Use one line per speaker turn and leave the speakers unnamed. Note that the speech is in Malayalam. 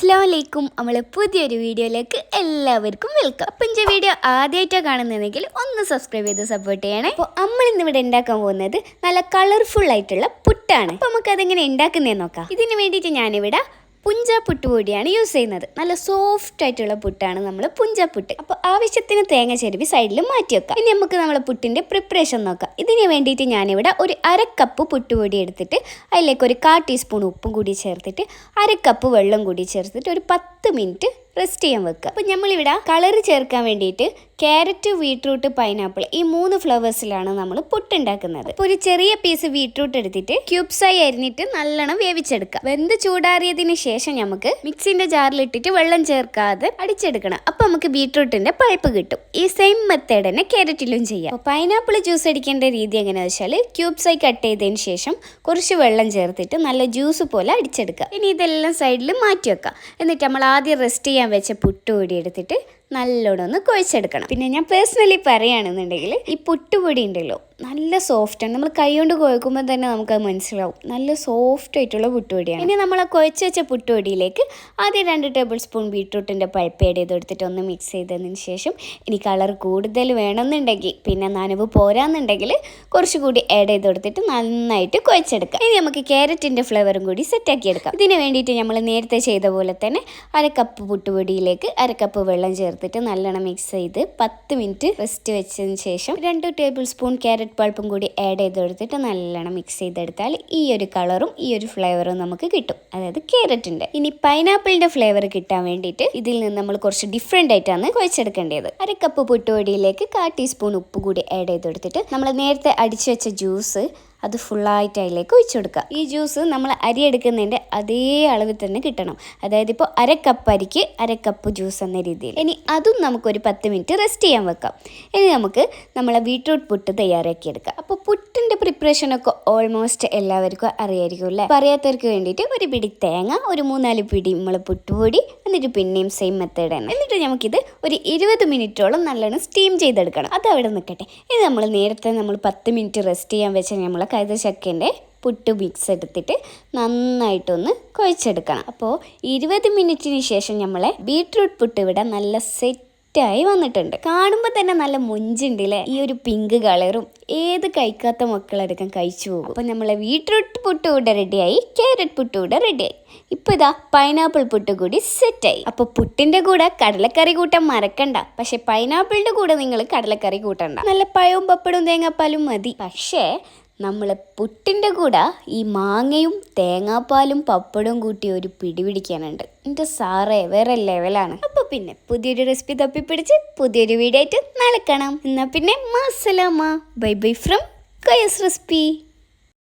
അസ്സലാമലൈക്കും. നമ്മളെ പുതിയൊരു വീഡിയോയിലേക്ക് എല്ലാവർക്കും വെൽക്കം. അപ്പം എൻ്റെ വീഡിയോ ആദ്യമായിട്ടാണ് കാണുന്നതെങ്കിൽ ഒന്ന് സബ്സ്ക്രൈബ് ചെയ്ത് സപ്പോർട്ട് ചെയ്യണേ. അപ്പോൾ നമ്മൾ ഇന്നിവിടെ ഉണ്ടാക്കാൻ പോകുന്നത് നല്ല കളർഫുൾ ആയിട്ടുള്ള പുട്ടാണ്. അപ്പോൾ നമുക്കതെങ്ങനെ ഉണ്ടാക്കുന്നതെന്ന് നോക്കാം. ഇതിന് വേണ്ടിയിട്ട് ഞാനിവിടെ പുഞ്ച പുട്ടുപൊടിയാണ് യൂസ് ചെയ്യുന്നത്. നല്ല സോഫ്റ്റ് ആയിട്ടുള്ള പുട്ടാണ് നമ്മൾ പുഞ്ച പുട്ട്. അപ്പോൾ ആവശ്യത്തിന് തേങ്ങ ചെരുവി സൈഡിൽ മാറ്റി വെക്കാം. ഇനി നമുക്ക് നമ്മളെ പുട്ടിൻ്റെ പ്രിപ്പറേഷൻ നോക്കാം. ഇതിന് വേണ്ടിയിട്ട് ഞാനിവിടെ ഒരു 1/2 കപ്പ് പുട്ടുപൊടി എടുത്തിട്ട് അതിലേക്ക് ഒരു 1/4 ടീസ്പൂൺ ഉപ്പും കൂടി ചേർത്തിട്ട് 1/2 കപ്പ് വെള്ളം കൂടി ചേർത്തിട്ട് ഒരു 10 മിനിറ്റ് റെസ്റ്റ് ചെയ്യാൻ വെക്കുക. അപ്പോൾ നമ്മളിവിടെ കളർ ചേർക്കാൻ വേണ്ടിയിട്ട് ക്യാരറ്റ്, ബീട്രൂട്ട്, പൈനാപ്പിൾ ഈ 3 ഫ്ലവേഴ്സിലാണ് നമ്മൾ പുട്ടുണ്ടാക്കുന്നത്. അപ്പോൾ ഒരു ചെറിയ പീസ് ബീട്രൂട്ട് എടുത്തിട്ട് ക്യൂബ്സായി അരിഞ്ഞിട്ട് നല്ലോണം വേവിച്ചെടുക്കുക. വെന്ത് ചൂടാറിയതിന് ശേഷം നമുക്ക് മിക്സിന്റെ ജാറിലിട്ടിട്ട് വെള്ളം ചേർക്കാതെ അടിച്ചെടുക്കണം. അപ്പോൾ നമുക്ക് ബീട്രൂട്ടിന്റെ പൾപ്പ് കിട്ടും. ഈ സെയിം മെത്തേഡ് തന്നെ ക്യാരറ്റിലും ചെയ്യാം. അപ്പോൾ പൈനാപ്പിൾ ജ്യൂസ് അടിക്കേണ്ട രീതി എങ്ങനെയാണെന്ന് വെച്ചാൽ ക്യൂബ്സായി കട്ട് ചെയ്തതിന് ശേഷം കുറച്ച് വെള്ളം ചേർത്തിട്ട് നല്ല ജ്യൂസ് പോലെ അടിച്ചെടുക്കുക. ഇനി ഇതെല്ലാം സൈഡിൽ മാറ്റി വെക്കാം. എന്നിട്ട് നമ്മൾ ആദ്യം റെസ്റ്റ് ചെയ്യാൻ വെച്ച പുട്ടുപൊടി എടുത്തിട്ട് നല്ലോണം ഒന്ന് കുഴച്ചെടുക്കണം. പിന്നെ ഞാൻ പേഴ്സണലി പറയുകയാണെന്നുണ്ടെങ്കിൽ ഈ പുട്ടുപൊടി ഉണ്ടല്ലോ നല്ല സോഫ്റ്റാണ്. നമ്മൾ കൈ കൊണ്ട് കുഴക്കുമ്പോൾ തന്നെ നമുക്കത് മനസ്സിലാവും. നല്ല സോഫ്റ്റ് ആയിട്ടുള്ള പുട്ടുപൊടിയാണ്. ഇനി നമ്മൾ ആ കുഴച്ച് വെച്ച പുട്ടുപൊടിയിലേക്ക് ആദ്യം 2 ടേബിൾ സ്പൂൺ ബീട്രൂട്ടിൻ്റെ പൾപ്പ് ആഡ് ചെയ്ത് കൊടുത്തിട്ട് ഒന്ന് മിക്സ് ചെയ്തതിന് ശേഷം ഇനി കളർ കൂടുതൽ വേണമെന്നുണ്ടെങ്കിൽ പിന്നെ നനവ് പോരാന്നുണ്ടെങ്കിൽ കുറച്ചുകൂടി ആഡ് ചെയ്ത് കൊടുത്തിട്ട് നന്നായിട്ട് കുഴച്ചെടുക്കാം. ഇനി നമുക്ക് ക്യാരറ്റിൻ്റെ ഫ്ലേവറും കൂടി സെറ്റാക്കി എടുക്കാം. ഇതിന് വേണ്ടിയിട്ട് നമ്മൾ നേരത്തെ ചെയ്ത പോലെ തന്നെ 1/2 കപ്പ് പുട്ടുപൊടിയിലേക്ക് 1/2 കപ്പ് വെള്ളം ചേർത്തിട്ട് നല്ലോണം മിക്സ് ചെയ്ത് 10 മിനിറ്റ് റെസ്റ്റ് വെച്ചതിന് ശേഷം 2 ടേബിൾ സ്പൂൺ ക്യാരറ്റ് പൾപ്പും കൂടി ആഡ് ചെയ്ത് കൊടുത്തിട്ട് നല്ലോണം മിക്സ് ചെയ്തെടുത്താൽ ഈ ഒരു കളറും ഈ ഒരു ഫ്ലേവറും നമുക്ക് കിട്ടും, അതായത് ക്യാരറ്റിന്റെ. ഇനി പൈനാപ്പിളിന്റെ ഫ്ലേവർ കിട്ടാൻ വേണ്ടിയിട്ട് ഇതിൽ നിന്ന് നമ്മൾ കുറച്ച് ഡിഫറെന്റ് ആയിട്ടാണ് കുഴച്ചെടുക്കേണ്ടത്. 1/2 കപ്പ് പുട്ടുപൊടിയിലേക്ക് 1/4 ടീസ്പൂൺ ഉപ്പ് കൂടി ആഡ് ചെയ്ത് കൊടുത്തിട്ട് നമ്മൾ നേരത്തെ അടിച്ചു വെച്ച ജ്യൂസ് അത് ഫുള്ളായിട്ട് അതിലേക്ക് ഒഴിച്ചു കൊടുക്കുക. ഈ ജ്യൂസ് നമ്മൾ അരി എടുക്കുന്നതിൻ്റെ അതേ അളവിൽ തന്നെ കിട്ടണം. അതായത് ഇപ്പോൾ 1/2 കപ്പ് അരിക്ക് 1/2 കപ്പ് ജ്യൂസ് എന്ന രീതിയിൽ. ഇനി അതും നമുക്കൊരു 10 മിനിറ്റ് റെസ്റ്റ് ചെയ്യാൻ വെക്കാം. ഇനി നമുക്ക് നമ്മളെ ബീട്രൂട്ട് പുട്ട് തയ്യാറാക്കിയെടുക്കാം. അപ്പോൾ പുട്ടിൻ്റെ പ്രിപ്പറേഷനൊക്കെ ഓൾമോസ്റ്റ് എല്ലാവർക്കും അറിയായിരിക്കും അല്ലേ. പറയാത്തവർക്ക് വേണ്ടിയിട്ട് ഒരു പിടി തേങ്ങ, ഒരു 3-4 പിടി നമ്മൾ പുട്ടുപൊടി, എന്നിട്ട് പിന്നെയും സെയിം മെത്തേഡ് തന്നെ. എന്നിട്ട് നമുക്കിത് ഒരു 20 മിനിറ്റോളം നല്ലോണം സ്റ്റീം ചെയ്തെടുക്കണം. അത് അവിടെ നിൽക്കട്ടെ. ഇത് നമ്മൾ നേരത്തെ 10 മിനിറ്റ് റെസ്റ്റ് ചെയ്യാൻ വെച്ചാൽ നമ്മൾ കൈതച്ചക്കൻ്റെ പുട്ട് മിക്സ് എടുത്തിട്ട് നന്നായിട്ടൊന്ന് കുഴച്ചെടുക്കണം. അപ്പോൾ 20 മിനിറ്റിന് ശേഷം നമ്മളെ ബീട്രൂട്ട് പുട്ട് ഇവിടെ നല്ല സെറ്റായി വന്നിട്ടുണ്ട്. കാണുമ്പോൾ തന്നെ നല്ല മൊഞ്ചുണ്ട് അല്ലേ. ഈ ഒരു പിങ്ക് കളറും ഏത് കഴിക്കാത്ത മക്കളെടുക്കാൻ കഴിച്ചു പോകും. അപ്പോൾ നമ്മളെ ബീട്രൂട്ട് പുട്ട് കൂടെ റെഡിയായി, ക്യാരറ്റ് പുട്ട് കൂടെ റെഡിയായി. ഇപ്പോൾ ഇതാ പൈനാപ്പിൾ പുട്ട് കൂടി സെറ്റായി. അപ്പോൾ പുട്ടിൻ്റെ കൂടെ കടലക്കറി കൂട്ടാൻ മറക്കണ്ട. പക്ഷെ പൈനാപ്പിളിൻ്റെ കൂടെ നിങ്ങൾ കടലക്കറി കൂട്ടണ്ട. നല്ല പഴവും പപ്പടവും തേങ്ങാപ്പാലും മതി. പക്ഷേ നമ്മൾ പുട്ടിൻ്റെ കൂടെ ഈ മാങ്ങയും തേങ്ങാപ്പാലും പപ്പടവും കൂട്ടി ഒരു പിടി പിടിക്കാനുണ്ട്. എൻ്റെ സാറേ വേറെ ലെവലാണ്. അപ്പോൾ പിന്നെ പുതിയൊരു റെസിപ്പി തപ്പിപ്പിടിച്ച് പുതിയൊരു വീഡിയോ ആയിട്ട് നാളെ കാണാം. എന്നാൽ പിന്നെ മാസലാമ. Bye bye from Kaya's recipe.